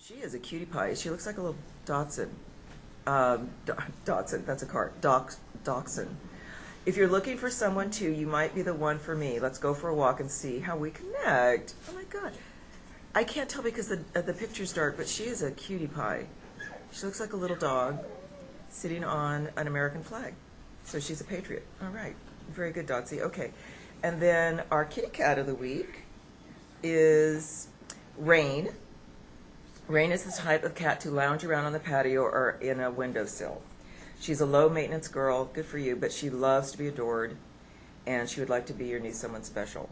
She is a cutie pie. She looks like a little Dotson. Dotson, that's a car. Dachshund. If you're looking for someone too, you might be the one for me. Let's go for a walk and see how we connect. Oh my God. I can't tell because the picture's dark, but she is a cutie pie. She looks like a little dog sitting on an American flag. So she's a patriot. All right. Very good, Dotsy. Okay. And then our kitty cat of the week is Rain. Rain is the type of cat to lounge around on the patio or in a windowsill. She's a low-maintenance girl, good for you, but she loves to be adored, and she would like to be or need someone special.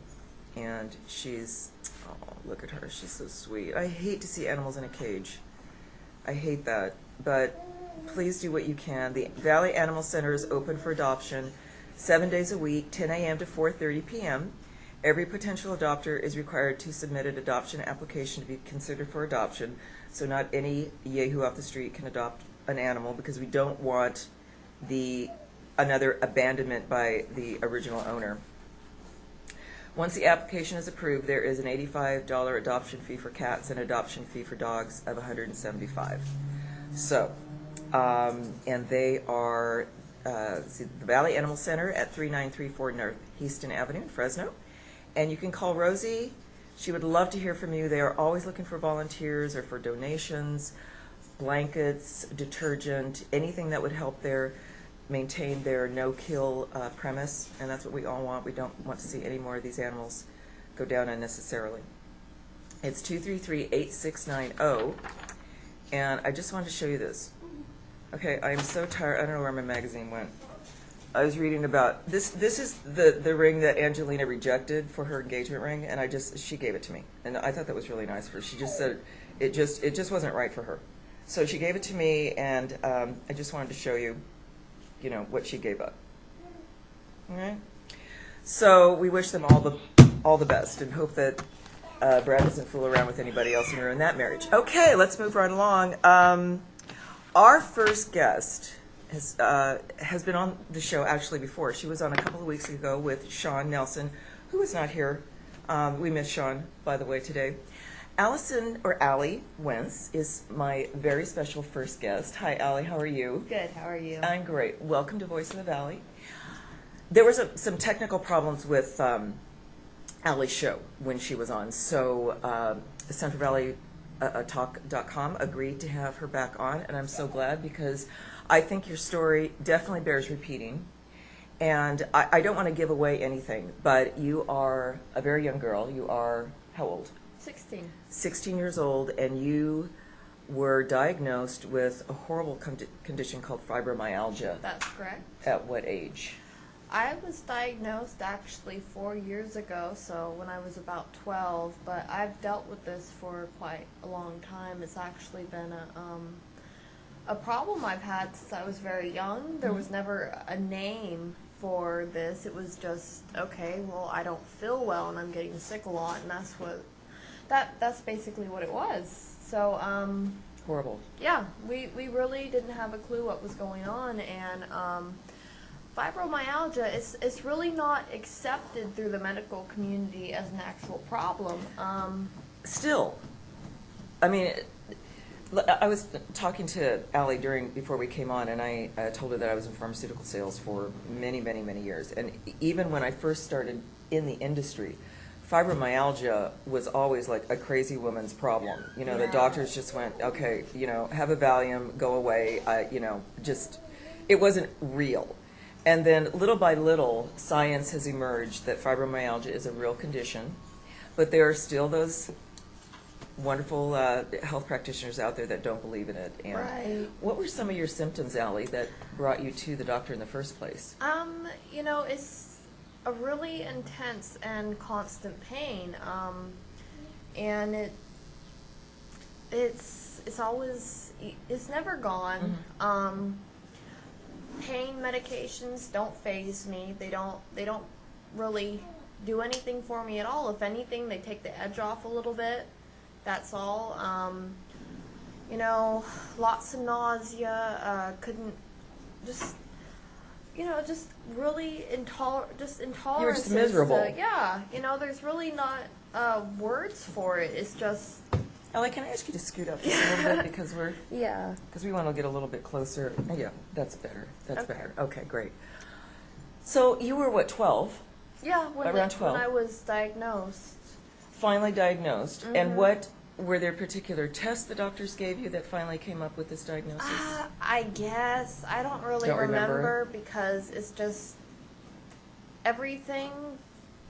And she's, oh, look at her, she's so sweet. I hate to see animals in a cage. I hate that, but please do what you can. The Valley Animal Center is open for adoption 7 days a week, 10 a.m. to 4:30 p.m. Every potential adopter is required to submit an adoption application to be considered for adoption, so not any yahoo off the street can adopt an animal because we don't want another abandonment by the original owner. Once the application is approved, there is an $85 adoption fee for cats and adoption fee for dogs of $175. So, and they are the Valley Animal Center at 3934 North Houston Avenue in Fresno. And you can call Rosie. She would love to hear from you. They are always looking for volunteers or for donations, blankets, detergent, anything that would help maintain their no-kill premise. And that's what we all want. We don't want to see any more of these animals go down unnecessarily. It's 233-8690. And I just wanted to show you this. Okay, I am so tired. I don't know where my magazine went. I was reading about this. This is the ring that Angelina rejected for her engagement ring, and she gave it to me, and I thought that was really nice of her. She just said it just wasn't right for her, so she gave it to me, and I just wanted to show you, what she gave up. All right. So we wish them all the best, and hope that Brad doesn't fool around with anybody else and ruin that marriage. Okay, let's move right along. Our first guest has been on the show actually before. She was on a couple of weeks ago with Sean Nelson, who is not here. We miss Sean, by the way, today. Allie Wentz is my very special first guest. Hi, Allie. How are you? Good. How are you? I'm great. Welcome to Voice of the Valley. There was some technical problems with Allie's show when she was on, so Central Valley Talk.com agreed to have her back on, and I'm so glad because I think your story definitely bears repeating. And I don't want to give away anything, but you are a very young girl. You are how old? 16. 16 years old, and you were diagnosed with a horrible condition called fibromyalgia. That's correct. At what age? I was diagnosed actually 4 years ago, so when I was about 12, but I've dealt with this for quite a long time. It's actually been a problem I've had since I was very young. There was never a name for this. It was just, okay, well, I don't feel well and I'm getting sick a lot, and that's basically what it was. So Horrible. Yeah, we really didn't have a clue what was going on, and fibromyalgia is really not accepted through the medical community as an actual problem. Still, I mean, I was talking to Allie before we came on, and I told her that I was in pharmaceutical sales for many, many, many years. And even when I first started in the industry, fibromyalgia was always like a crazy woman's problem. The doctors just went, okay, have a Valium, go away. It wasn't real. And then little by little, science has emerged that fibromyalgia is a real condition, but there are still those wonderful health practitioners out there that don't believe in it. And right. What were some of your symptoms, Allie, that brought you to the doctor in the first place? It's a really intense and constant pain, and it's never gone. Mm-hmm. Pain medications don't faze me. They don't really do anything for me at all. If anything, they take the edge off a little bit. That's all. Lots of nausea. Couldn't just really intolerance. You were just miserable. Yeah, there's really not words for it. It's just Allie, can I ask you to scoot up just a little bit because Yeah. we want to get a little bit closer. Yeah, that's better. That's Okay. better. Okay, great. So you were what, 12? Yeah, when Around 12. when I was diagnosed. Finally diagnosed. Mm-hmm. And what were there particular tests the doctors gave you that finally came up with this diagnosis? I guess I don't really Don't remember? remember because it's just everything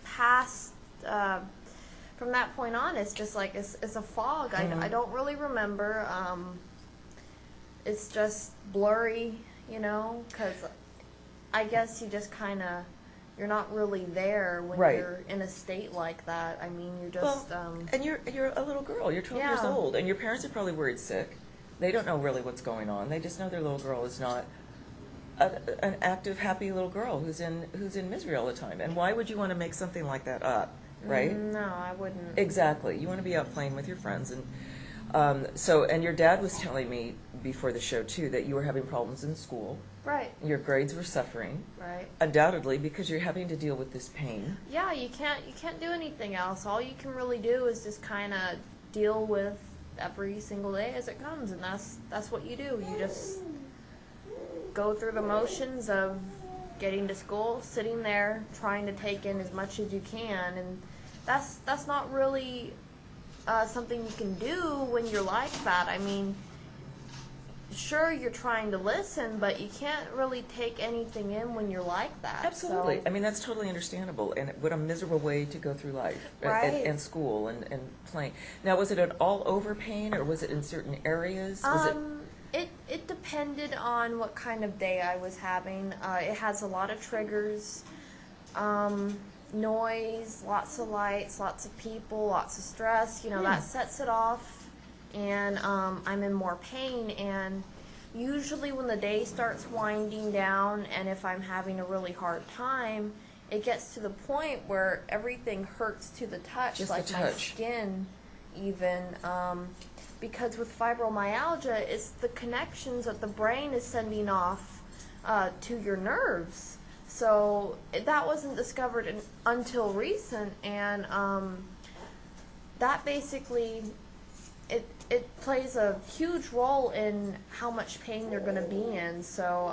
past from that point on. It's just like it's a fog. Mhm. I don't really remember. It's just blurry, because I guess you just kind of. You're not really there when Right. you're in a state like that. I mean, you're just. And you're a little girl. You're 12 years Yeah. old, and your parents are probably worried sick. They don't know really what's going on. They just know their little girl is not an active, happy little girl who's in misery all the time. And why would you want to make something like that up, right? No, I wouldn't. Exactly. You want to be out playing with your friends, and and your dad was telling me before the show too that you were having problems in school. Right. Your grades were suffering, Right. undoubtedly, because you're having to deal with this pain. Yeah, you can't do anything else. All you can really do is just kind of deal with every single day as it comes, and that's what you do. You just go through the motions of getting to school, sitting there, trying to take in as much as you can, and that's not really something you can do when you're like that. I mean, sure, you're trying to listen, but you can't really take anything in when you're like that. Absolutely. So, I mean, that's totally understandable. And what a miserable way to go through life Right. and school and playing. Now, was it an all-over pain, or was it in certain areas? Was it depended on what kind of day I was having. It has a lot of triggers, noise, lots of lights, lots of people, lots of stress. That sets it off. And I'm in more pain, and usually when the day starts winding down and if I'm having a really hard time, it gets to the point where everything hurts to the touch, Just like the my touch. skin even, because with fibromyalgia, it's the connections that the brain is sending off to your nerves. So that wasn't discovered until recent, and that basically it plays a huge role in how much pain they're going to be in. So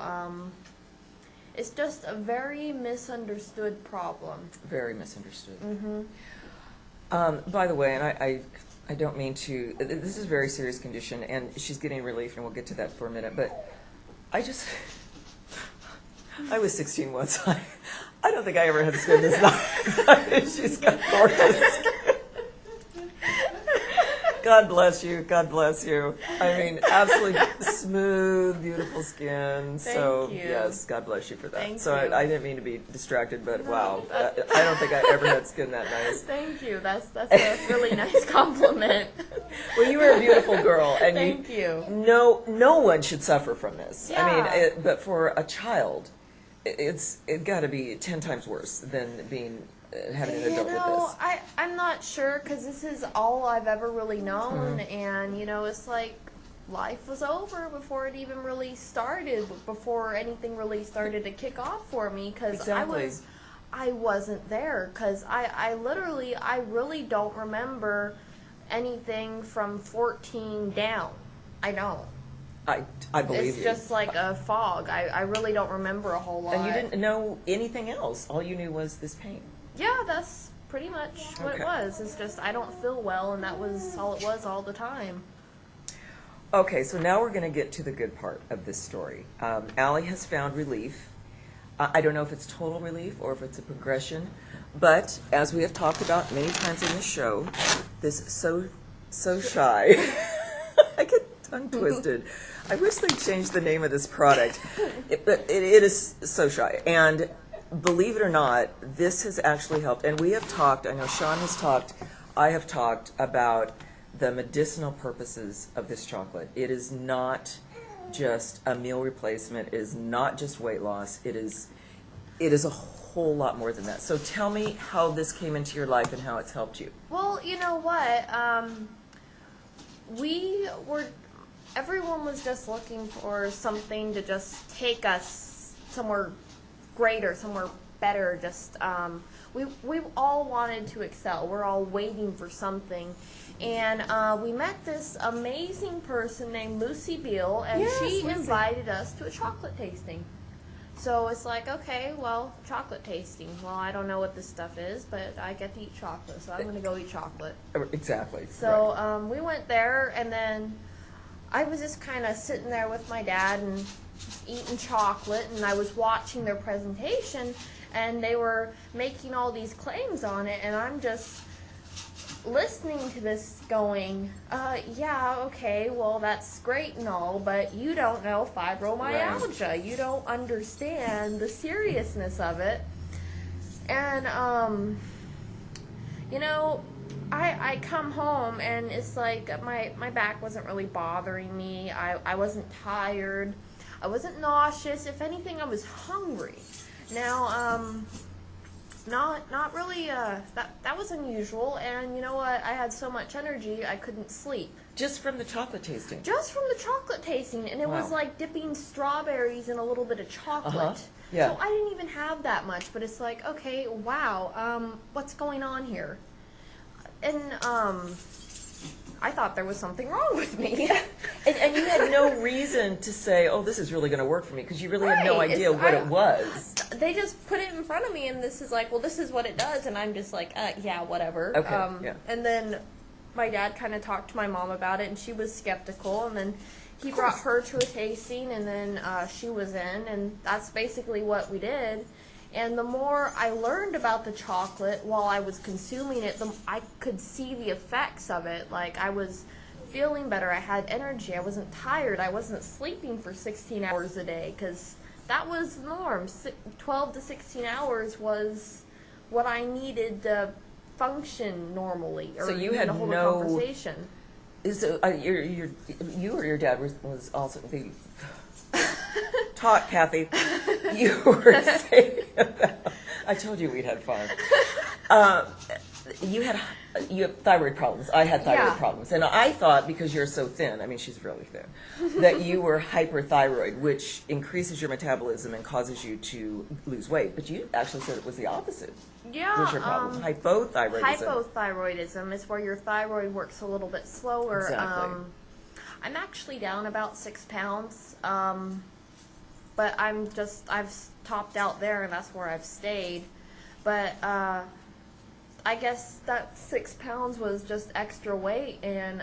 it's just a very misunderstood problem. Very misunderstood. Mm-hmm. By the way, and I don't mean to, this is a very serious condition, and she's getting relief, and we'll get to that for a minute, but I was 16 once. I don't think I ever had skin this nice. She's got gorgeous skin. God bless you. God bless you. I mean, absolutely smooth, beautiful skin. So, Thank you. yes, God bless you for that. Thank so you. I didn't mean to be distracted, but No, wow. that- I don't think I ever had skin that nice. Thank you. That's a really nice compliment. Well, you were a beautiful girl, and Thank you. No one should suffer from this. I mean, Yeah. but for a child, it got to be 10 times worse than being having an adult with this. I'm not sure, because this is all I've ever really known, Mm-hmm. and it's like life was over before it even really started, before anything really started to kick off for me, because Exactly. I wasn't there, because I really don't remember anything from 14 down. I don't. I believe It's you. just like a fog. I really don't remember a whole lot. And you didn't know anything else. All you knew was this pain. Yeah, that's pretty much what Okay. it was. It's just I don't feel well, and that was all it was all the time. Okay, so now we're going to get to the good part of this story. Allie has found relief. I don't know if it's total relief or if it's a progression, but as we have talked about many times in this show, this so shy. I get tongue twisted. I wish they'd change the name of this product. It is so shy. And believe it or not, this has actually helped. And we have talked, I know Sean has talked, I have talked about the medicinal purposes of this chocolate. It is not just a meal replacement. It is not just weight loss. It is a whole lot more than that. So tell me how this came into your life and how it's helped you. Well, you know what? Everyone was just looking for something to just take us somewhere greater, somewhere better. Just we all wanted to excel. We're all waiting for something. And we met this amazing person named Lucy Beale, and Yes, she Lucy. invited us to a chocolate tasting. So it's like, okay, well, chocolate tasting. Well, I don't know what this stuff is, but I get to eat chocolate, so I'm going to go eat chocolate. Exactly. So right. we went there, and then I was just kind of sitting there with my dad and eating chocolate, and I was watching their presentation, and they were making all these claims on it, and I'm just listening to this going, yeah, okay, well, that's great and all, but you don't know fibromyalgia. Right. You don't understand the seriousness of it. And, you know, I come home, and it's like my back wasn't really bothering me. I wasn't tired. I wasn't nauseous. If anything, I was hungry. Now, not really, that was unusual, and you know what, I had so much energy, I couldn't sleep. Just from the chocolate tasting? Just from the chocolate tasting, and it was Wow. like dipping strawberries in a little bit of chocolate. Uh-huh. Yeah. So I didn't even have that much, but it's like, okay, wow, what's going on here? And, I thought there was something wrong with me. And you had no reason to say, oh, this is really going to work for me, because you really had no Right, idea it's- what it was. They just put it in front of me, and this is like, well, this is what it does, and I'm just like, yeah, whatever. Okay, yeah. And then my dad kind of talked to my mom about it, and she was skeptical, and then he Of brought course. her to a tasting, and then she was in, and that's basically what we did. And the more I learned about the chocolate while I was consuming it, I could see the effects of it. Like, I was feeling better, I had energy, I wasn't tired, I wasn't sleeping for 16 hours a day, because that was the norm. 12 to 16 hours was what I needed to function normally, or So you even had to hold no- a conversation. So you or your dad was also the talk, Kathy. You were saying about, I told you we'd have fun. You have thyroid problems. I had thyroid Yeah. problems, and I thought, because you're so thin, I mean, she's really thin, that you were hyperthyroid, which increases your metabolism and causes you to lose weight. But you actually said it was the opposite. Yeah, Was your problem hypothyroidism? hypothyroidism is where your thyroid works a little bit slower. Exactly. I'm actually down about 6 pounds, but I've topped out there, and that's where I've stayed. But I guess that 6 pounds was just extra weight, and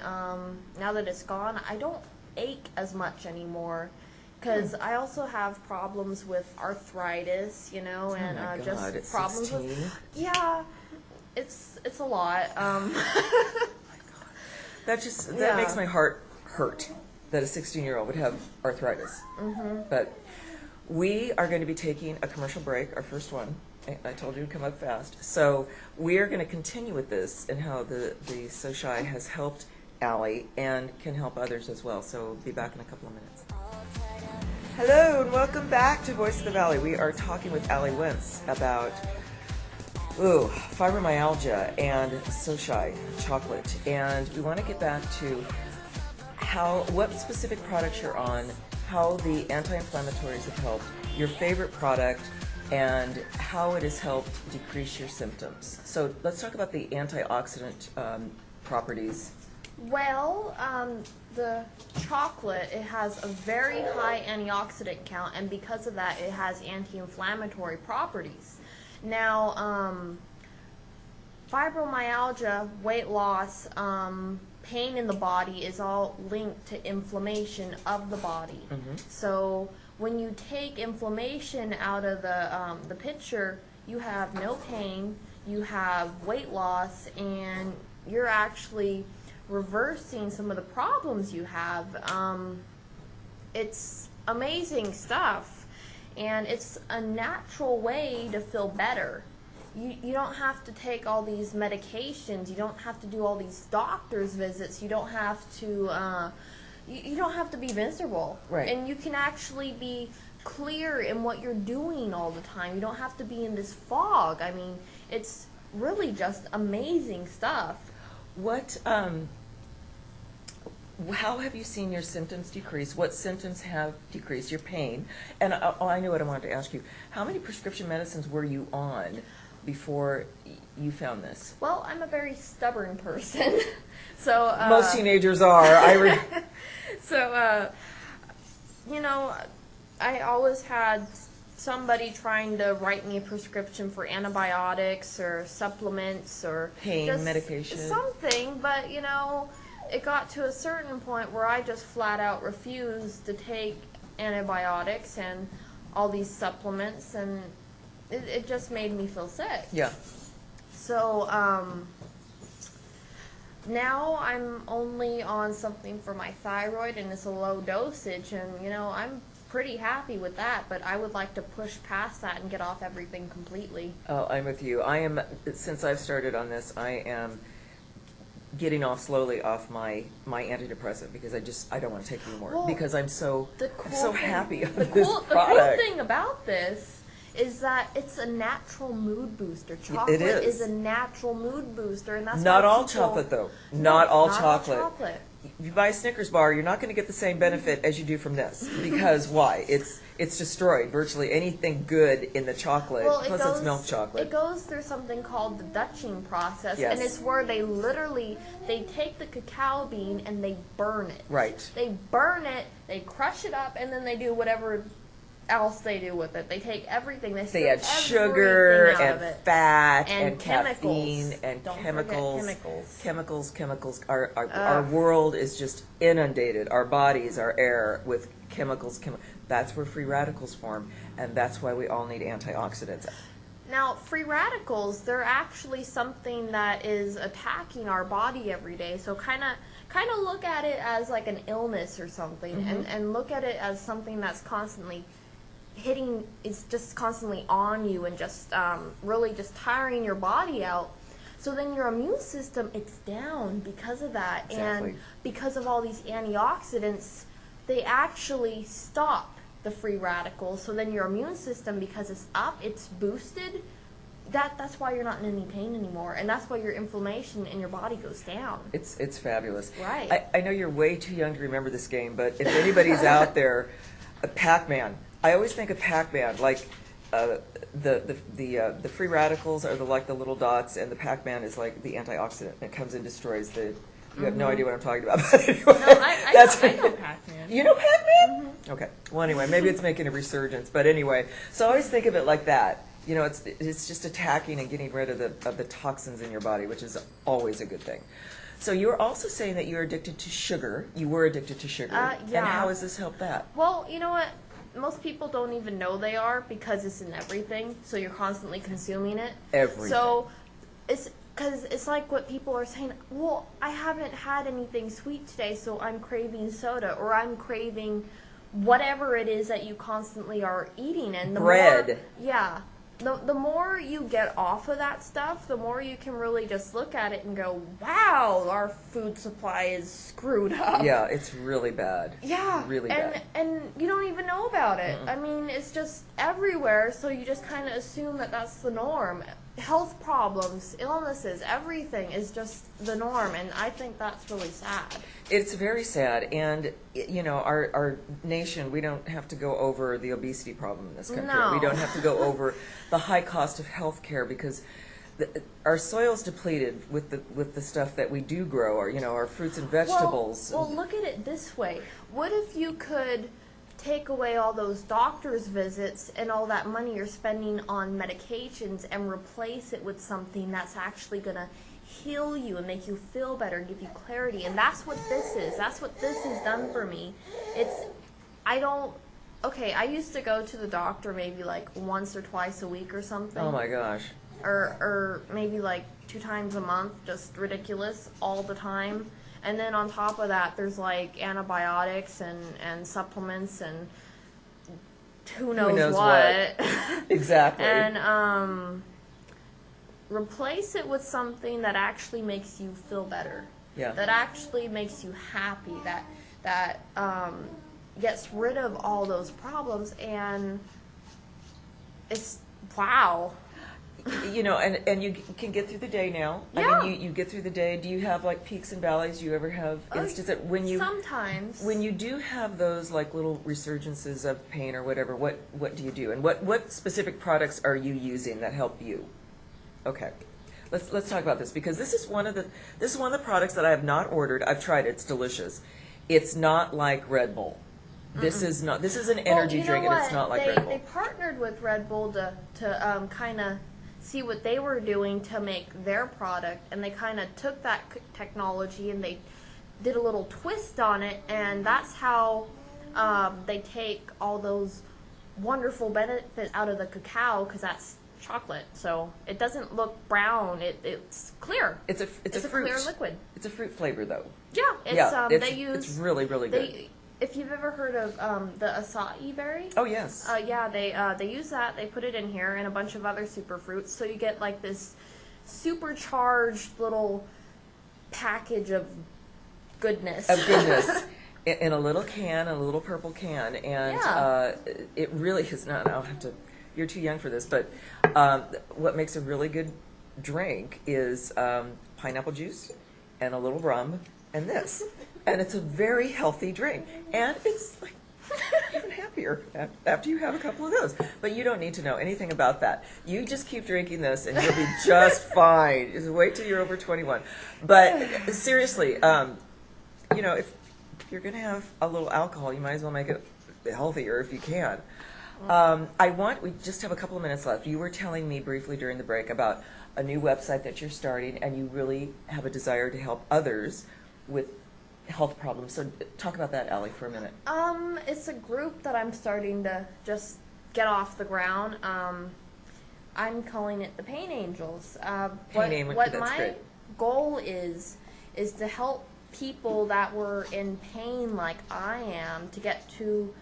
now that it's gone, I don't ache as much anymore. Because I also have problems with arthritis, you know, and oh my God, just it's problems 16? with. Yeah, it's a lot. That Yeah. makes my heart hurt that a 16-year-old would have arthritis. Mm-hmm. But we are going to be taking a commercial break, our first one. I told you to come up fast. So we are going to continue with this and how the Xocai has helped Allie and can help others as well. So we'll be back in a couple of minutes. Hello and welcome back to Voice of the Valley. We are talking with Allie Wentz about fibromyalgia and Xocai chocolate. And we want to get back to what specific products you're on, how the anti-inflammatories have helped, your favorite product, and how it has helped decrease your symptoms. So let's talk about the antioxidant properties. Well, the chocolate, it has a very high antioxidant count, and because of that, it has anti-inflammatory properties. Now, fibromyalgia, weight loss, pain in the body is all linked to inflammation of the body. Mm-hmm. So when you take inflammation out of the picture, you have no pain, you have weight loss, and you're actually reversing some of the problems you have. It's amazing stuff, and it's a natural way to feel better. You don't have to take all these medications. You don't have to do all these doctor's visits. You don't have to you don't have to be miserable. Right. And you can actually be clear in what you're doing all the time. You don't have to be in this fog. I mean, it's really just amazing stuff. What how have you seen your symptoms decrease? What symptoms have decreased? Your pain. And I know what I wanted to ask you. How many prescription medicines were you on before you found this? Well, I'm a very stubborn person. So most teenagers are. So, you know, I always had somebody trying to write me a prescription for antibiotics or supplements or pain just medication. Something, but, you know, it got to a certain point where I just flat out refused to take antibiotics and all these supplements, and it just made me feel sick. Yeah. So, now I'm only on something for my thyroid, and it's a low dosage, and, you know, I'm pretty happy with that, but I would like to push past that and get off everything completely. Oh, I'm with you. Since I've started on this, I am getting off slowly off my antidepressant because I don't want to take anymore, well, because I'm so happy on this product. The cool thing about this is that it's a natural mood booster. Chocolate is a natural mood booster, and that's not why all chocolate though. Not all chocolate. If you buy a Snickers bar, you're not going to get the same benefit as you do from this, because why? It's destroyed virtually anything good in the chocolate. Well, plus it's milk chocolate. It goes through something called the Dutching process, yes. and it's where they take the cacao bean and they burn it. Right. They burn it, they crush it up, and then they do whatever else they do with it. They take everything. They add sugar out and of it. fat and caffeine and Don't chemicals. Chemicals. Chemicals. Our world is just inundated. Our bodies, our air with chemicals. That's where free radicals form, and that's why we all need antioxidants. Now, free radicals, they're actually something that is attacking our body every day. So kind of look at it as like an illness or something, Mm-hmm. and look at it as something that's constantly hitting, it's just constantly on you and just really just tiring your body out. So then your immune system, it's down because of that. Exactly. And because of all these antioxidants, they actually stop the free radicals. So then your immune system, because it's up, it's boosted, that's why you're not in any pain anymore, and that's why your inflammation in your body goes down. It's fabulous. Right. I know you're way too young to remember this game, but if anybody's out there, Pac-Man. I always think of Pac-Man like the free radicals are like the little dots, and the Pac-Man is like the antioxidant. It comes and destroys the. You have no idea what I'm talking about. But anyway, No, I know Pac-Man. You know Pac-Man? Mm-hmm. Okay. Well, anyway, maybe it's making a resurgence. But anyway, so I always think of it like that. You know, it's just attacking and getting rid of the toxins in your body, which is always a good thing. So you're also saying that you're addicted to sugar. You were addicted to sugar. Yeah. And how has this helped that? Well, you know what? Most people don't even know they are because it's in everything. So you're constantly consuming it. Everything. So because it's like what people are saying, well, I haven't had anything sweet today, so I'm craving soda, or I'm craving whatever it is that you constantly are eating. And the bread. The more you get off of that stuff, the more you can really just look at it and go, wow, our food supply is screwed up. Yeah, it's really bad. Yeah, really bad. And you don't even know about it. I mean, it's just everywhere, so you just kind of assume that that's the norm. Health problems, illnesses, everything is just the norm, and I think that's really sad. It's very sad, and you know, our nation, we don't have to go over the obesity problem in this country. No. We don't have to go over the high cost of health care, because our soil's depleted with the stuff that we do grow, or our fruits and vegetables. Well, look at it this way. What if you could take away all those doctor's visits and all that money you're spending on medications and replace it with something that's actually going to heal you and make you feel better and give you clarity? And that's what this is. That's what this has done for me. I used to go to the doctor maybe like once or twice a week or something. Oh my gosh. Or maybe like 2 times a month, just ridiculous all the time. And then on top of that, there's like antibiotics and supplements and who knows what. Exactly. And replace it with something that actually makes you feel better. Yeah. That actually makes you happy. That gets rid of all those problems, and it's wow. you know, and you can get through the day now. Yeah. I mean, you get through the day. Do you have like peaks and valleys? Do you ever have instances when you sometimes when you do have those like little resurgences of pain or whatever? What do you do? And what specific products are you using that help you? Okay. Let's talk about this, because this is one of the products that I have not ordered. I've tried it. It's delicious. It's not like Red Bull. This is an energy drink, and it's not like Red Bull. They partnered with Red Bull to kind of see what they were doing to make their product, and they kind of took that technology and they did a little twist on it, and that's how they take all those wonderful benefits out of the cacao, because that's chocolate, so it doesn't look brown. It's clear. It's a fruit. Clear liquid. It's a fruit flavor, though. Yeah, it's really good. If you've ever heard of the acai berry, oh yes, they use that. They put it in here and a bunch of other super fruits, so you get like this supercharged little package of goodness. In a little can, a little purple can, and it really is not. I'll have to. You're too young for this, but what makes a really good drink is pineapple juice and a little rum and this. And it's a very healthy drink. And it's like even happier after you have a couple of those. But you don't need to know anything about that. You just keep drinking this and you'll be just fine. Just wait till you're over 21. But seriously, you know, if you're going to have a little alcohol, you might as well make it healthier if you can. We just have a couple of minutes left. You were telling me briefly during the break about a new website that you're starting, and you really have a desire to help others with health problems. So talk about that, Allie, for a minute. It's a group that I'm starting to just get off the ground. I'm calling it the Pain Angels. What my goal is to help people that were in pain like I am to get to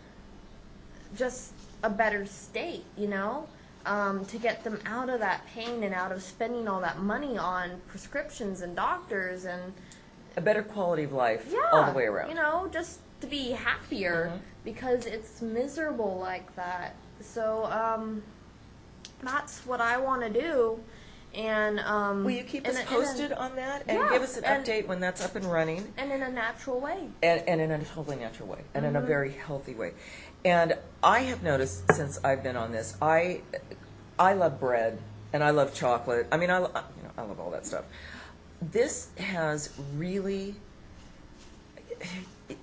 just a better state, you know, to get them out of that pain and out of spending all that money on prescriptions and doctors, and a better quality of life all the way around. You know, just to be happier, because it's miserable like that. So that's what I want to do. And will you keep us posted on that and give us an update when that's up and running? And in a natural way. And in a totally natural way, and in a very healthy way. And I have noticed since I've been on this, I love bread and I love chocolate. I mean, I love all that stuff. This has really,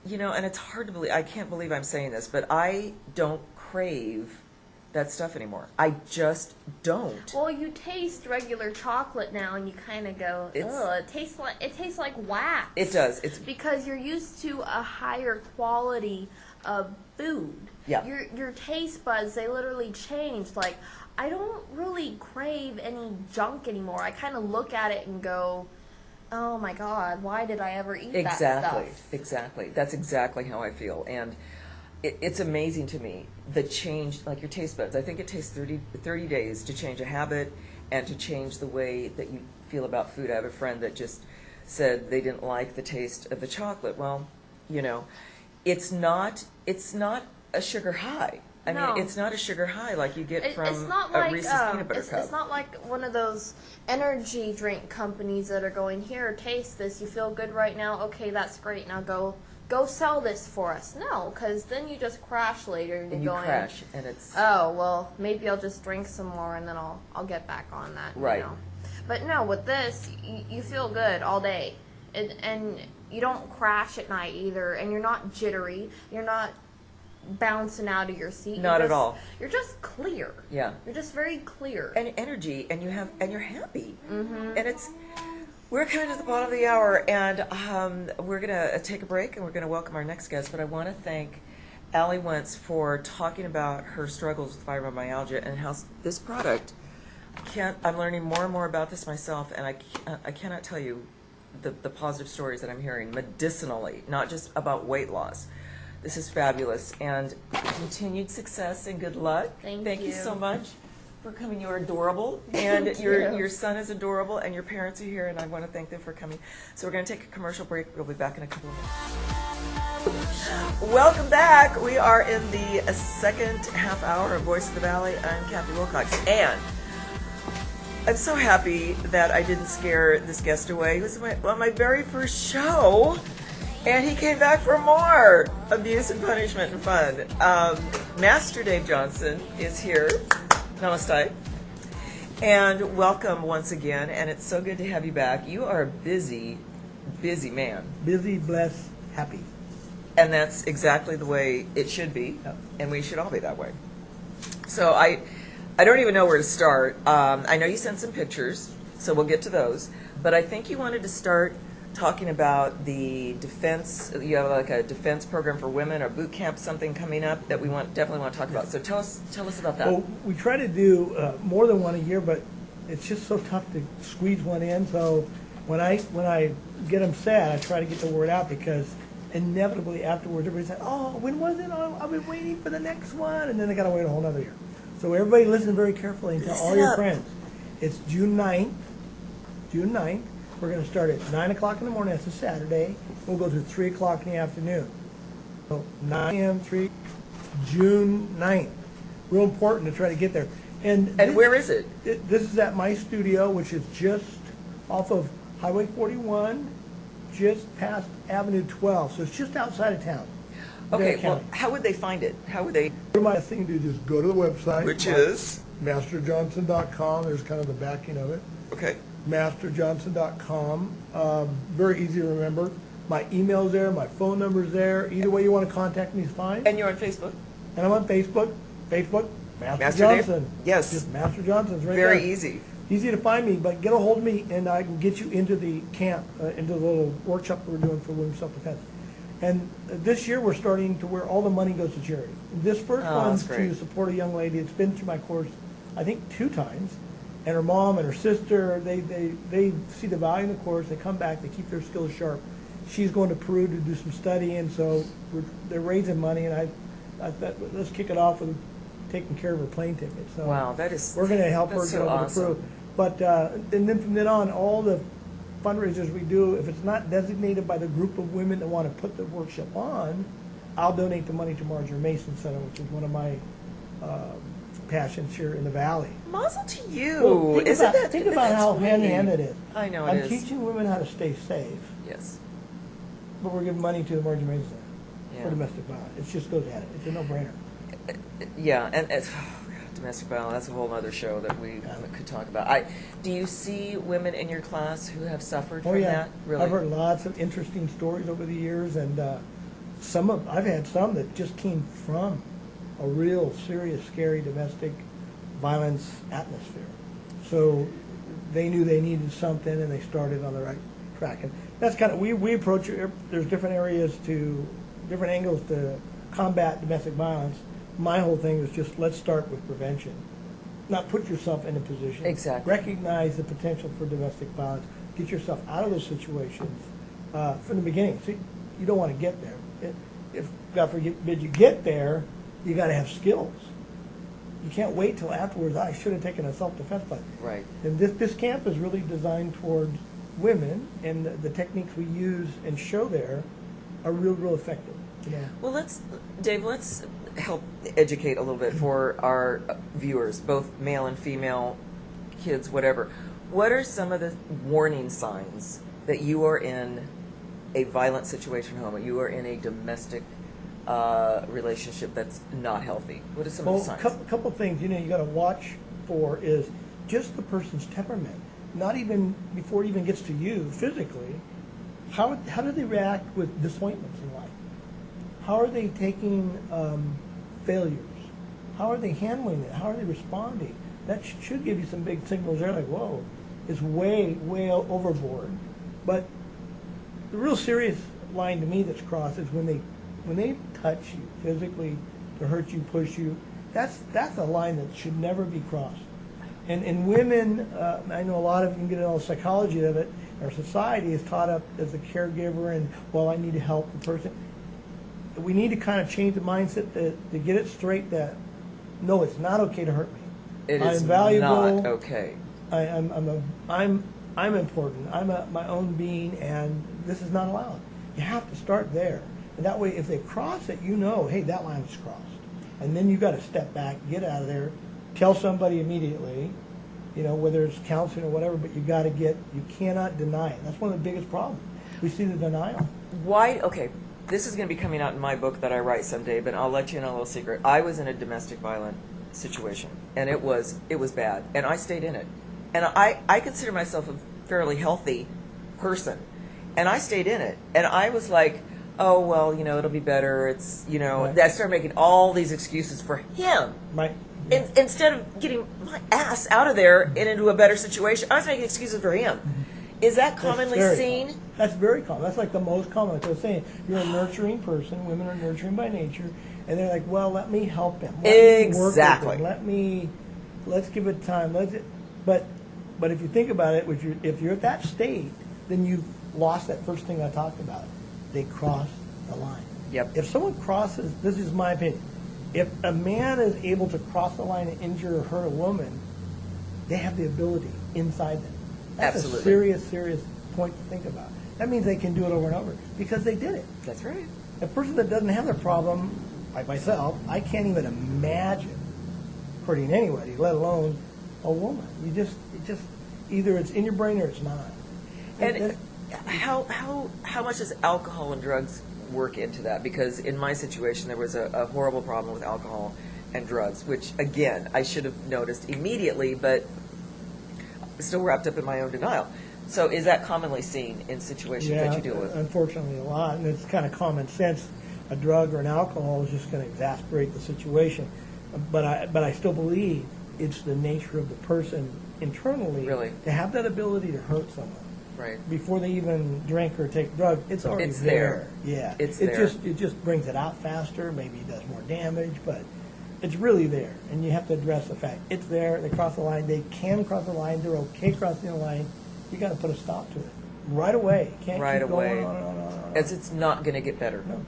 you know, and it's hard to believe. I can't believe I'm saying this, but I don't crave that stuff anymore. I just don't. Well, you taste regular chocolate now, and you kind of go, ugh, it tastes like wax. It does. It's because you're used to a higher quality of food. Yeah. Your taste buds, they literally change. Like, I don't really crave any junk anymore. I kind of look at it and go, oh my God, why did I ever eat that stuff? Exactly. That's exactly how I feel. And it's amazing to me, the change, like your taste buds. I think it takes 30 days to change a habit and to change the way that you feel about food. I have a friend that just said they didn't like the taste of the chocolate. Well, you know, it's not a sugar high. I mean, it's not a sugar high like you get from a Reese's peanut butter cup. It's not like one of those energy drink companies that are going, here, taste this. You feel good right now? Okay, that's great. Now go sell this for us. No, because then you just crash later. And you crash, and it's... Oh, well, maybe I'll just drink some more, and then I'll get back on that. Right. You know? But no, with this, you feel good all day. And you don't crash at night either, and you're not jittery. You're not bouncing out of your seat. Not at all. You're just clear. Yeah. You're just very clear. And energy, and you're happy. Mm-hmm. And we're coming to the bottom of the hour, and we're going to take a break, and we're going to welcome our next guest. But I want to thank Allie Wentz for talking about her struggles with fibromyalgia and how this product, I'm learning more and more about this myself, and I cannot tell you the positive stories that I'm hearing medicinally, not just about weight loss. This is fabulous, and continued success and good luck. Thank you so much for coming. You're adorable, and your son is adorable, and your parents are here, and I want to thank them for coming. So we're going to take a commercial break. We'll be back in a couple of minutes. Welcome back. We are in the second half hour of Voice of the Valley. I'm Cathy Wilcox, and I'm so happy that I didn't scare this guest away. It was my very first show, and he came back for more abuse and punishment and fun. Master Dave Johnson is here. Namaste. And welcome once again, and it's so good to have you back. You are a busy, busy man. Busy, blessed, happy. And that's exactly the way it should be, and we should all be that way. So I don't even know where to start. I know you sent some pictures, so we'll get to those. But I think you wanted to start talking about the defense. You have like a defense program for women or boot camp, something coming up that we definitely want to talk about. So tell us about that. Well, we try to do more than one a year, but it's just so tough to squeeze one in. So when I get them sad, I try to get the word out, because inevitably afterwards everybody says, "Oh, when was it? Oh, I've been waiting for the next one," and then they got to wait a whole other year. So everybody listen very carefully and tell all your friends. It's June 9th. June 9th. We're going to start at 9 o'clock in the morning. That's a Saturday. We'll go to 3 o'clock in the afternoon. So 9 a.m., June 9th. Real important to try to get there. And where is it? This is at my studio, which is just off of Highway 41, just past Avenue 12. So it's just outside of town. Okay, well, how would they find it? How would they? My thing to do is go to the website. Which is? MasterJohnson.com. There's kind of the backing of it. Okay. MasterJohnson.com. Very easy to remember. My email's there. My phone number's there. Either way you want to contact me is fine. And you're on Facebook? And I'm on Facebook. Master Johnson. Dave? Yes. Just Master Johnson's right there. Very easy. Easy to find me, but get a hold of me and I can get you into the camp, into the little workshop that we're doing for women's self-defense. And this year we're starting to where all the money goes to charity. This first one's to support a young lady that's been through my course, I think 2 times. And her mom and her sister, they see the value in the course. They come back, they keep their skills sharp. She's going to Peru to do some studying, so they're raising money. And I thought, let's kick it off with taking care of her plane ticket. So wow, that is. We're going to help her get over awesome. to Peru. But and then from then on, all the fundraisers we do, if it's not designated by the group of women that want to put the workshop on, I'll donate the money to Marjorie Mason Center, which is one of my passions here in the Valley. Mazel to you. Well, think about how sweet? hand-in-hand it is. I know it I'm is. teaching women how to stay safe, Yes. but we're giving money to the Marjorie Mason Center for domestic violence. It just goes at it. It's a no-brainer. Yeah, and it's, domestic violence, that's a whole other show that we could talk about. Do you see women in your class who have suffered from that? Really? I've heard lots of interesting stories over the years, and I've had some that just came from a real serious, scary domestic violence atmosphere. So they knew they needed something, and they started on the right track. And that's kind of, we approach it, there's different different angles to combat domestic violence. My whole thing is just, let's start with prevention. Not put yourself in a position. Exactly. Recognize the potential for domestic violence. Get yourself out of those situations from the beginning. See, you don't want to get there. If, God forbid, you get there, you got to have skills. You can't wait till afterwards, I should have taken a self-defense class. Right. And this camp is really designed towards women, and the techniques we use and show there are real effective. You know? Well, Dave, let's help educate a little bit for our viewers, both male and female, kids, whatever. What are some of the warning signs that you are in a violent situation at home, or you are in a domestic relationship that's not healthy? What are some of the signs? A couple things you got to watch for is just the person's temperament. Not even before it even gets to you physically. How do they react with disappointments in life? How are they taking failures? How are they handling it? How are they responding? That should give you some big signals there, like, whoa, it's way overboard. But the real serious line to me that's crossed is when they touch you physically to hurt you, push you. That's a line that should never be crossed. And women, I know a lot of you can get all the psychology of it. Our society is taught up as a caregiver, and well, I need to help the person. We need to kind of change the mindset to get it straight that no, it's not okay to hurt me. It is I'm valuable. not okay. I'm important. I'm my own being, and this is not allowed. You have to start there, and that way, if they cross it, hey, that line was crossed, and then you got to step back, get out of there, tell somebody immediately, you know, whether it's counseling or whatever, but you cannot deny it. That's one of the biggest problems. We see the denial. Why? Okay, this is going to be coming out in my book that I write someday, but I'll let you in a little secret. I was in a domestic violent situation, and it was bad, and I stayed in it. And I consider myself a fairly healthy person, and I stayed in it. And I was like, oh, well, you know, it'll be better. It's, you know, Right. I started making all these excuses for him. Right. Instead of getting my ass out of there and into a better situation, I was making excuses for him. Is that commonly That's very seen? common. That's very common. That's like the most common. Like I was saying, you're a nurturing person. Women are nurturing by nature, and they're like, "Well, let me help him. Let me work with Exactly. him. Let's give it time. But if you think about it, if you're at that state, then you've lost that first thing I talked about. They cross the line. Yep. If someone crosses, this is my opinion. If a man is able to cross the line and injure or hurt a woman, they have the ability inside them. That's Absolutely. a serious point to think about. That means they can do it over and over because they did it. That's right. A person that doesn't have the problem, like myself, I can't even imagine hurting anybody, let alone a woman. It just either it's in your brain or it's not. And how much does alcohol and drugs work into that? Because in my situation, there was a horrible problem with alcohol and drugs, which, again, I should have noticed immediately, but still wrapped up in my own denial. So is that commonly seen in situations that you deal with? Unfortunately, a lot, and it's kind of common sense. A drug or an alcohol is just going to exasperate the situation, but I still believe it's the nature of the person internally Really? to have that ability to hurt someone Right. before they even drink or take drugs. It's already It's there. Yeah, It's it there. It just brings it out faster. Maybe it does more damage, but it's really there, and you have to address the fact it's there. They cross the line. They can cross the line. They're okay crossing the line. You got to put a stop to it right away. You can't Right keep away. going on and on and on and on. As it's not going to get better. No.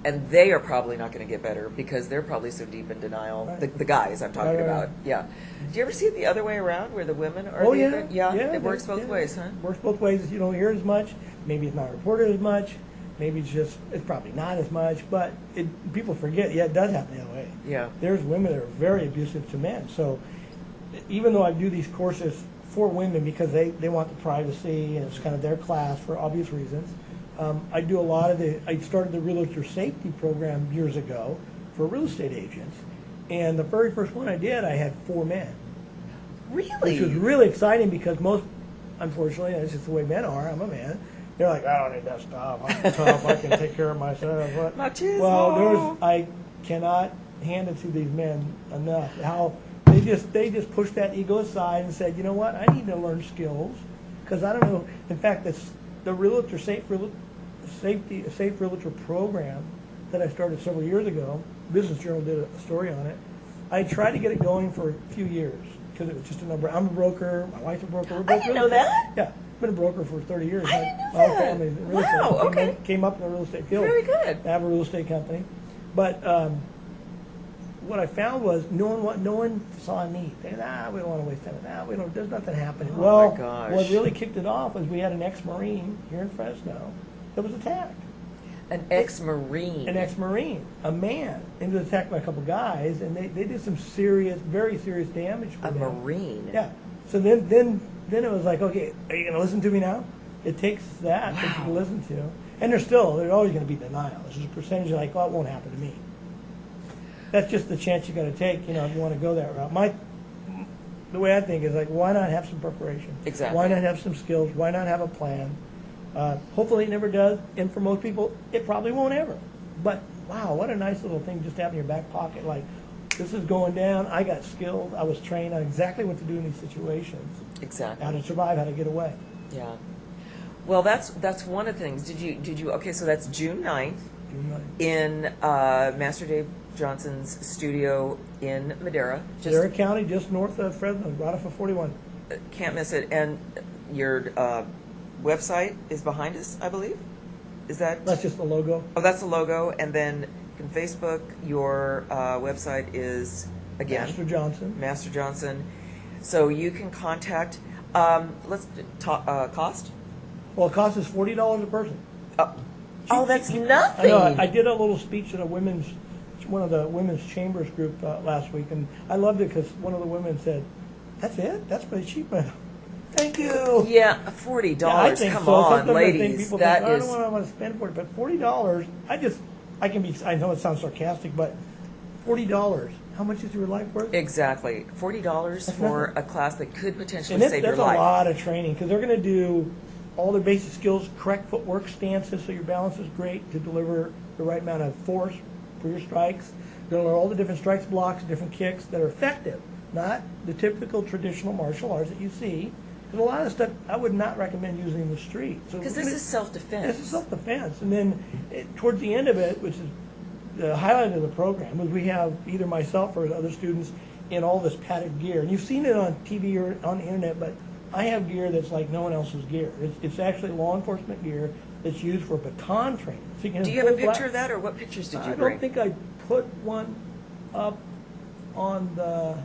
And they are probably not going to get better because they're probably so deep in denial. Right. The guys I'm talking Right. about. Yeah. Do you ever see it the other way around where the women are Oh the yeah, offend- Yeah, it they- works both yeah. ways, huh? Works both ways. You don't hear as much. Maybe it's not reported as much. Maybe it's probably not as much. But people forget. Yeah, it does happen the other way. Yeah. There's women that are very abusive to men. So even though I do these courses for women because they want the privacy and it's kind of their class for obvious reasons, I do a lot of I started the realtor safety program years ago for real estate agents. And the very first one I did, I had 4 men. Really? Which was really exciting because most, unfortunately, that's just the way men are. I'm a man. They're like, I don't need that stuff. I'm tough. I can take care of myself. But, Machismo. well, I cannot hand it to these men enough. How they just pushed that ego aside and said, you know what? I need to learn skills because I don't know. In fact, the realtor safe realtor program that I started several years ago. Business Journal did a story on it. I tried to get it going for a few years because it was just a number. I'm a broker. My wife's a broker. We're I both didn't real know estate- that. Yeah, been a broker for 30 years. I didn't know My whole that. family's in real Wow, estate. okay. Came up in the real estate field. Very good. I have a real estate company, but what I found was no one saw a need. They said, we don't want to waste time. We don't. There's nothing happening. Oh, Well, my gosh. what really kicked it off was we had an ex-Marine here in Fresno that was attacked. An ex-Marine. An ex-Marine, a man, and was attacked by a couple guys, and they did some serious, very serious damage for A them. Marine. Yeah. So then it was like, okay, are you going to listen to me now? It takes that for people to listen to. And there's always going to be denial. There's a percentage of like, oh, it won't happen to me. That's just the chance you got to take, if you want to go that route. The way I think is like, why not have some preparation? Exactly. Why not have some skills? Why not have a plan? Hopefully it never does. And for most people, it probably won't ever. But wow, what a nice little thing just to have in your back pocket. Like, this is going down. I got skilled. I was trained on exactly what to do in these situations. Exactly. How to survive, how to get away. Yeah. Well, that's one of the things. Did you? Okay, so that's June 9th in Master Dave Johnson's studio in Madera. Madera County, just north of Fresno, right off of 41. Can't miss it. And your website is behind us, I believe. Is that? That's just the logo. Oh, that's the logo. And then on Facebook, your website is again Master Johnson. Master Johnson. So you can contact. Let's talk cost. Well, it costs us $40 a person. Oh, that's I nothing. know. I did a little speech at one of the women's chambers group last week, and I loved it because one of the women said, That's it? That's pretty cheap. Thank you. Yeah, $40. Yeah, I think Come so. on, Sometimes I think ladies. people That think, I is. don't want to spend for it, but $40. I know it sounds sarcastic, but $40. How much is your life worth? Exactly. $40 That's for nothing. a class that could potentially And save your that's life. a lot of training because they're going to do all their basic skills, correct footwork stances so your balance is great to deliver the right amount of force for your strikes. They're going to learn all the different strikes, blocks, different kicks that are effective, not the typical traditional martial arts that you see. Because a lot of stuff I would not recommend using in the street. Because this is self-defense. This is self-defense. And then towards the end of it, which is the highlight of the program, is we have either myself or other students in all this padded gear. And you've seen it on TV or on the internet, but I have gear that's like no one else's gear. It's actually law enforcement gear that's used for baton training. So you can Do you have a full picture black- of that, or what pictures did you I bring? don't think I put one up on the.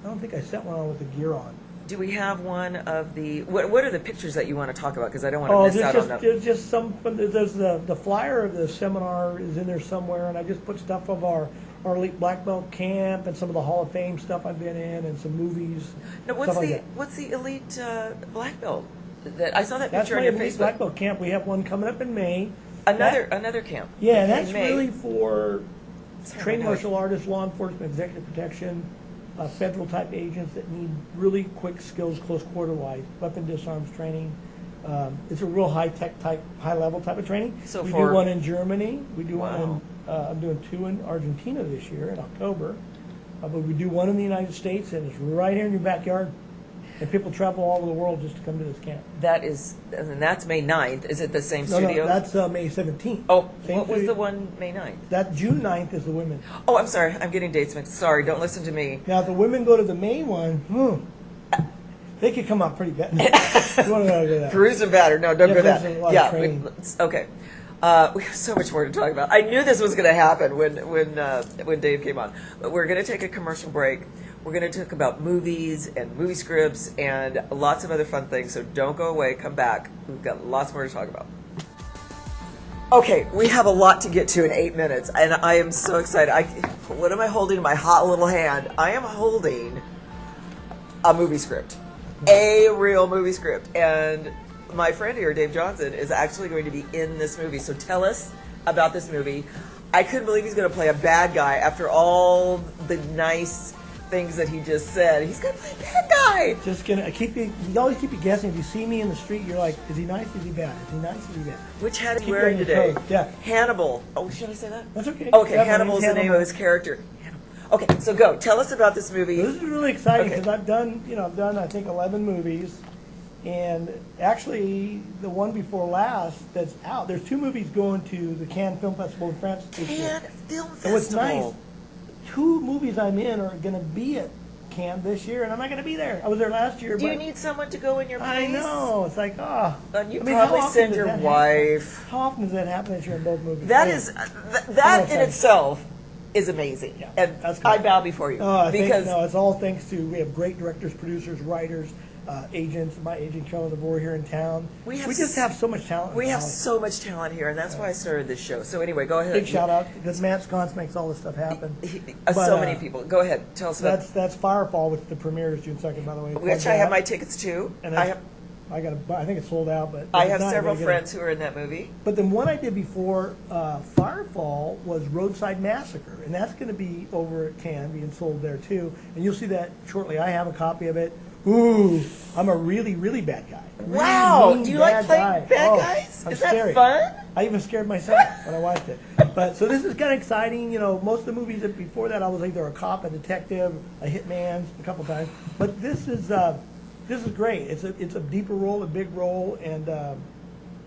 I don't think I sent one on with the gear on. Do we have one of the? What are the pictures that you want to talk about? Because I don't want to miss out on them. There's just some. There's the flyer of the seminar is in there somewhere, and I just put stuff of our elite black belt camp and some of the Hall of Fame stuff I've been in, and some movies. Now, stuff like that. what's the elite black belt? That I saw that That's picture my on your elite Facebook. black belt camp. We have one coming up in May. Another camp. Yeah, and in that's May. really for Sorry, trained I know. martial artists, law enforcement, executive protection, federal type agents that need really quick skills, close quarter wise, weapon disarms training. It's a real high tech type, high level type of training. So we for- do one in Germany. We do Wow. one. I'm doing 2 in Argentina this year in October. But we do one in the United States, and it's right here in your backyard. And people travel all over the world just to come to this camp. And that's May 9th. Is it the same No, studio? that's May 17th. Oh, Same what was studio. the one May 9th? That June 9th is the women. Oh, I'm sorry. I'm getting dates mixed. Sorry, don't listen to me. Now, if the women go to the May one, they could come out pretty bad. You want to go to that? Bruised and battered. No, don't Yeah, go there's that. a lot of Yeah, training. okay. We have so much more to talk about. I knew this was going to happen when Dave came on. But we're going to take a commercial break. We're going to talk about movies and movie scripts and lots of other fun things. So don't go away. Come back. We've got lots more to talk about. Okay, we have a lot to get to in 8 minutes, and I am so excited. What am I holding in my hot little hand? I am holding a movie script, a real movie script, and my friend here, Dave Johnson, is actually going to be in this movie. So tell us about this movie. I couldn't believe he's going to play a bad guy after all the nice things that he just said. He's going to play a bad guy. Just gonna you always keep you guessing. If you see me in the street, you're like, is he nice? Is he bad? Is he nice? Is he bad? Which hat is he Keep wearing you on your today? toes. Yeah. Hannibal. Oh, should I say that? That's okay. Okay, Yeah, my Hannibal is name's the name Hannibal. of his character. Hannibal. Okay, so go. Tell us about this movie. This is really exciting Okay. because I've done I think 11 movies, and actually the one before last that's out. There's 2 movies going to the Cannes Film Festival in France this year. Cannes Film Festival. And what's nice, 2 movies I'm in are going to be at Cannes this year, and I'm not going to be there. I was there last year. Do you but need someone to go in your place? I know. It's like, And you I mean, how probably often send does your that happen? wife. How often does that happen that you're in both movies? That Yeah. is that in excited. itself is amazing, Yeah, and that's good. I bow before you because it's all thanks to, we have great directors, producers, writers, agents. My agent, Charlie DeVore, here in town. We have just have so much talent. we in have Hollywood. so much talent here, and that's why I started this show. So anyway, go ahead. Big shout out because Matt Sconce makes all this stuff happen. So But, many people. Go ahead. Tell us about That's Firefall, which the premiere is June 2nd, by the way. which I have my tickets to. And I have I think it's sold out, but I if have it's not, several you're gonna get it. friends who are in that movie. But the one I did before Firefall was Roadside Massacre, and that's going to be over at Cannes, being sold there too. And you'll see that shortly. I have a copy of it. Ooh, I'm a really, really bad guy. Really Wow! mean Do you like bad playing guy. bad Oh, guys? I'm Is scary. that fun? I even scared myself when I watched it. But so this is kind of exciting. You know, most of the movies that before that I was either a cop, a detective, a hitman, a couple times. But this is great. It's a deeper role, a big role, and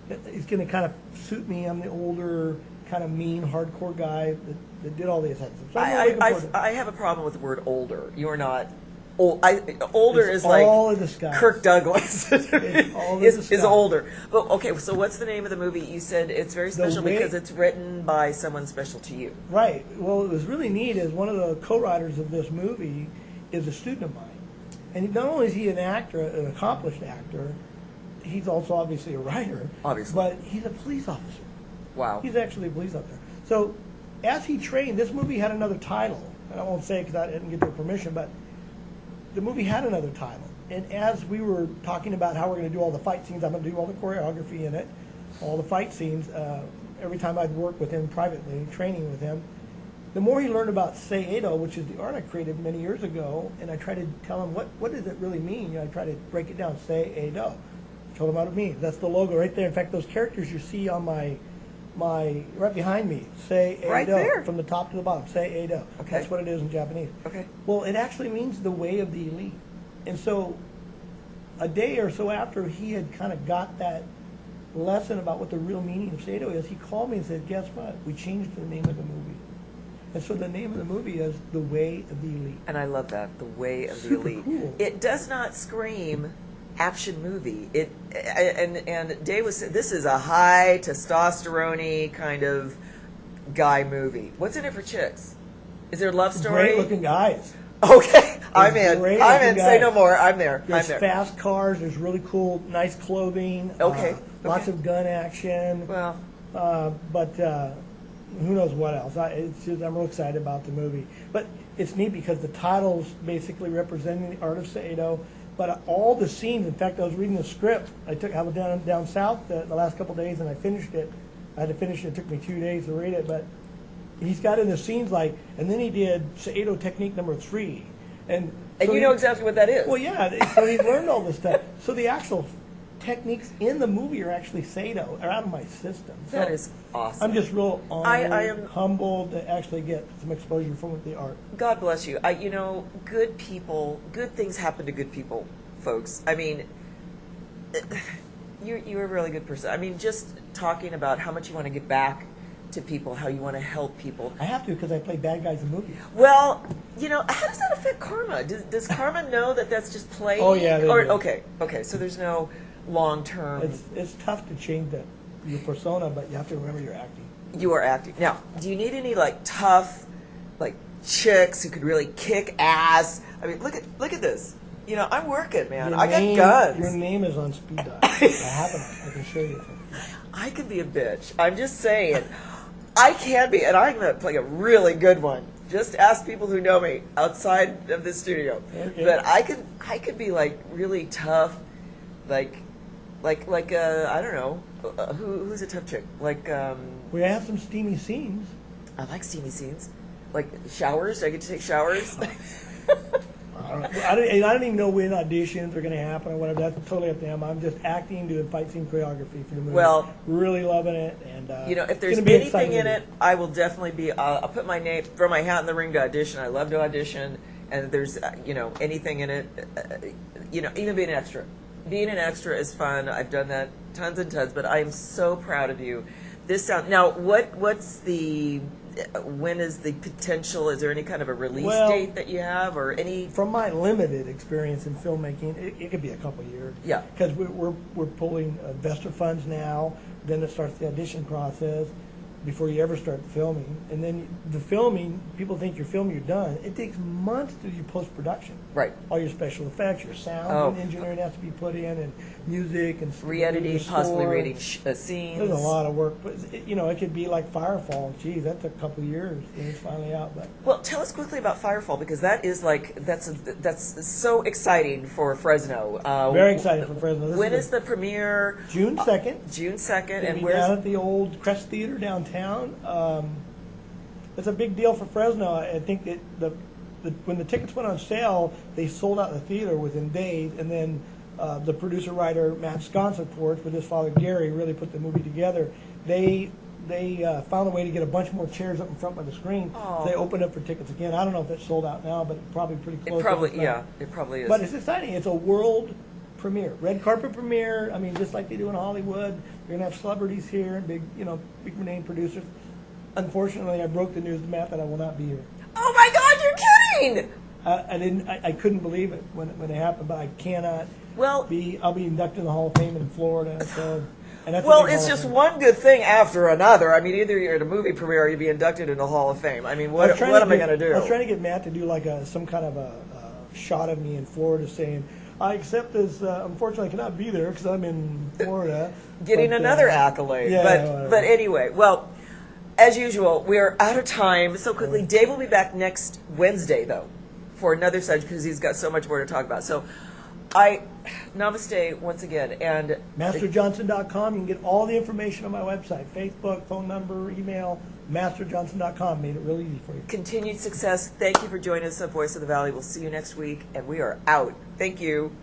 it's going to kind of suit me. I'm the older, kind of mean, hardcore guy that did all the assessments. So I'm really looking forward to it. I have a problem with the word older. You are not old. Older It's is like all in disguise. Kirk Douglas It's all in is disguise. older. But okay, so what's the name of the movie? You said it's very special way- because it's written by someone special to you. Right. Well, it was really neat is one of the co-writers of this movie is a student of mine. And not only is he an actor, an accomplished actor, he's also obviously a writer. Obviously. But he's a police officer. Wow. He's actually a police officer. So as he trained, this movie had another title. And I won't say because I didn't get their permission, but the movie had another title. And as we were talking about how we're going to do all the fight scenes, I'm going to do all the choreography in it, all the fight scenes. Every time I'd work with him privately, training with him, the more he learned about Sei-Eido, which is the art I created many years ago, and I tried to tell him, what does it really mean? You know, I try to break it down, Sei-Eido. Told him what it means. That's the logo right there. In fact, those characters you see on my right behind me, Sei-Eido. Right there. From the top to the bottom, Sei-Eido. Okay. That's what it is in Japanese. Okay. Well, it actually means the way of the elite. And so a day or so after he had kind of got that lesson about what the real meaning of Sei-Eido is, he called me and said, guess what? We changed the name of the movie. And so the name of the movie is The Way of the Elite. And I love that, The Way of the Super Elite. cool. It does not scream action movie. And Dave was saying, this is a high testosterone kind of guy movie. What's in it for chicks? Is there a love story? Great looking guys. Okay, I'm in. great I'm in. looking Say guys. no more. I'm there. There's I'm there. fast cars. There's really cool, nice clothing. Okay, Lots okay. of gun action. Well, But who knows what else? I'm real excited about the movie. But it's neat because the title's basically representing the art of Sei-Eido. But all the scenes, in fact, I was reading the script. I was down south the last couple of days, and I finished it. I had to finish it. It took me 2 days to read it. But he's got in the scenes like, and then he did Sei-Eido technique number 3. And so you know exactly what that is. Well, yeah. So he learned all this stuff. So the actual techniques in the movie are actually Sei-Eido, are out of my system. So That is awesome. I'm just real honored, I am humbled to actually get some exposure from the art. God bless you. You know, good people, good things happen to good people, folks. I mean, you're a really good person. I mean, just talking about how much you want to give back to people, how you want to help people. I have to because I play bad guys in movies. Well, you know, how does that affect karma? Does karma know that that's just playing? Oh, yeah, they do. Okay. So there's no long-term. It's tough to change your persona, but you have to remember you're acting. You are acting. Now, do you need any like tough, like chicks who could really kick ass? I mean, look at this. You know, I'm working, man. I got guns. Your name is on speed dial. I have it. I can show you. I can be a bitch. I'm just saying. I can be, and I'm going to play a really good one. Just ask people who know me outside of this studio. Okay. But I could be like really tough, like I don't know, who's a tough chick? Like We have some steamy scenes. I like steamy scenes, like showers. Do I get to take showers? I don't even know when auditions are going to happen or whatever. That's totally up to them. I'm just acting, doing fight scene choreography for the movie. Well, really loving it, and you know, if it's there's gonna be anything exciting in movie. it, I will definitely be. I'll put my name, throw my hat in the ring to audition. I love to audition, and if there's you know anything in it, you know, even being an extra. Being an extra is fun. I've done that tons and tons, but I am so proud of you. This sound now. What's the? When is the potential? Is there any kind of a release date that you have, or any? From my limited experience in filmmaking, it could be a couple years. Yeah. Because we're pulling investor funds now. Then it starts the audition process before you ever start filming, and then the filming. People think you're filming, you're done. It takes months to do your post production. Right. All your special effects, your sound and engineering has to be put in, and music and Re-editing, your possibly score. reading scenes. There's a lot of work, but it could be like Firefall. Geez, that's a couple years and it's finally out. But Well, tell us quickly about Firefall, because that is that's so exciting for Fresno. very excited for Fresno. When is the premiere? June 2nd. June 2nd, It'll and be where's? down at the old Crest Theater downtown. It's a big deal for Fresno. I think when the tickets went on sale, they sold out the theater within days, and then the producer-writer Matt Sconset with his father Gary really put the movie together. They found a way to get a bunch more chairs up in front by the screen. Oh. So they opened up for tickets again. I don't know if it's sold out now, but probably pretty close. It probably, if it's not. it probably is. But it's exciting. It's a world premiere, red carpet premiere. I mean, just like they do in Hollywood. You're gonna have celebrities here, big name producers. Unfortunately, I broke the news to Matt that I will not be here. Oh my God, you're kidding! I couldn't believe it when it happened, but I cannot Well, I'll be inducted in the Hall of Fame in Florida. So, and that's a well, big it's Hall of just Fame. one good thing after another. I mean, either you're at a movie premiere or you be inducted in the Hall of Fame. I mean, what am I going to do? I was trying to get Matt to do like some kind of a shot of me in Florida saying, I accept this. Unfortunately, I cannot be there because I'm in Florida. Getting But, another accolade. yeah, whatever. but anyway, well, as usual, we are out of time so quickly. Dave will be back next Wednesday, though, for another session because he's got so much more to talk about. So, namaste once again, and MasterJohnson.com. You can get all the information on my website: Facebook, phone number, email. MasterJohnson.com made it really easy for you. continued success. Thank you for joining us on Voice of the Valley. We'll see you next week, and we are out. Thank you.